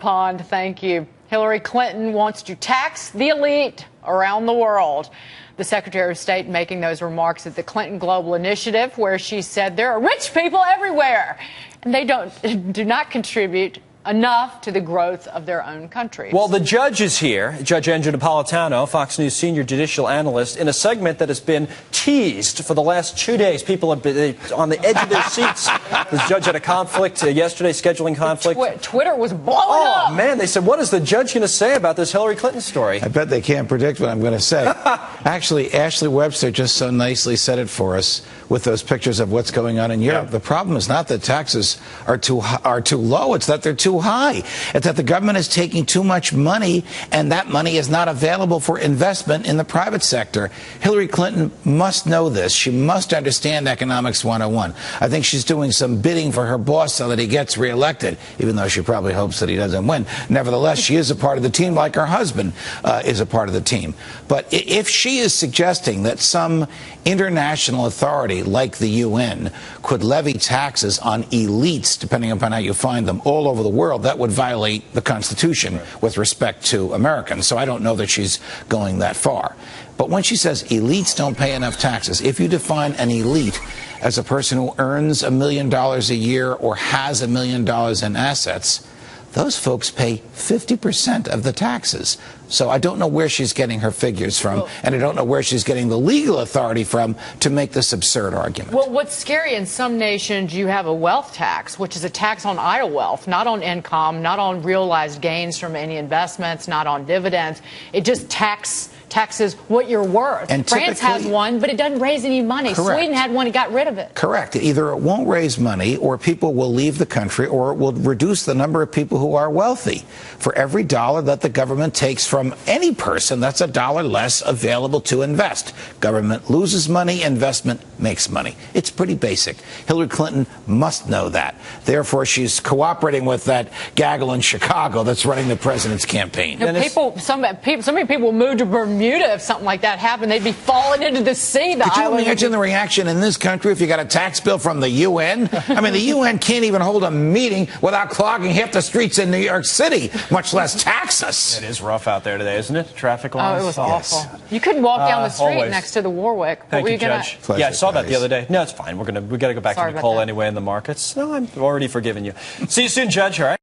Pond, thank you. Hillary Clinton wants to tax the elite around the world. The Secretary of State making those remarks at the Clinton Global Initiative, where she said there are rich people everywhere, and they do not contribute enough to the growth of their own countries. Well, the judge is here, Judge Andrew Napolitano, Fox News senior judicial analyst, in a segment that has been teased for the last 2 days. People have been on the edge of their seats. The judge had a conflict yesterday, scheduling conflict. Twitter was blowing up. Oh, man, they said, what is the judge going to say about this Hillary Clinton story? I bet they can't predict what I'm going to say. Actually, Ashley Webster just so nicely said it for us with those pictures of what's going on in Europe. Yeah. The problem is not that taxes are too low, it's that they're too high. It's that the government is taking too much money, and that money is not available for investment in the private sector. Hillary Clinton must know this. She must understand Economics 101. I think she's doing some bidding for her boss so that he gets reelected, even though she probably hopes that he doesn't win. Nevertheless, she is a part of the team, like her husband is a part of the team. But if she is suggesting that some international authority like the UN could levy taxes on elites, depending upon how you find them, all over the world, that would violate the Constitution with respect to Americans. So I don't know that she's going that far. But when she says elites don't pay enough taxes, if you define an elite as a person who earns $1 million a year or has $1 million in assets, those folks pay 50% of the taxes. So I don't know where she's getting her figures from, and I don't know where she's getting the legal authority from to make this absurd argument. Well, what's scary, in some nations you have a wealth tax, which is a tax on idle wealth, not on income, not on realized gains from any investments, not on dividends. It just taxes what you're worth. And France has one, but it doesn't raise any money. Correct. Sweden had one, it got rid of it. Correct. Either it won't raise money, or people will leave the country, or it will reduce the number of people who are wealthy. For every dollar that the government takes from any person, that's a dollar less available to invest. Government loses money, investment makes money. It's pretty basic. Hillary Clinton must know that. Therefore, she's cooperating with that gaggle in Chicago that's running the president's campaign. So many people move to Bermuda if something like that happened. They'd be falling into the sea. Could you imagine the reaction in this country if you got a tax bill from the UN? I mean, the UN can't even hold a meeting without clogging half the streets in New York City, much less tax us. It is rough out there today, isn't it? Traffic lines. Oh, it was awful. Yes. You couldn't walk down the street next to the Warwick. Thank you, Judge. Yeah, I saw that the other day. No, it's fine. We got to go back to Nicole anyway in the markets. No, I'm already forgiven you. See you soon, Judge. All right.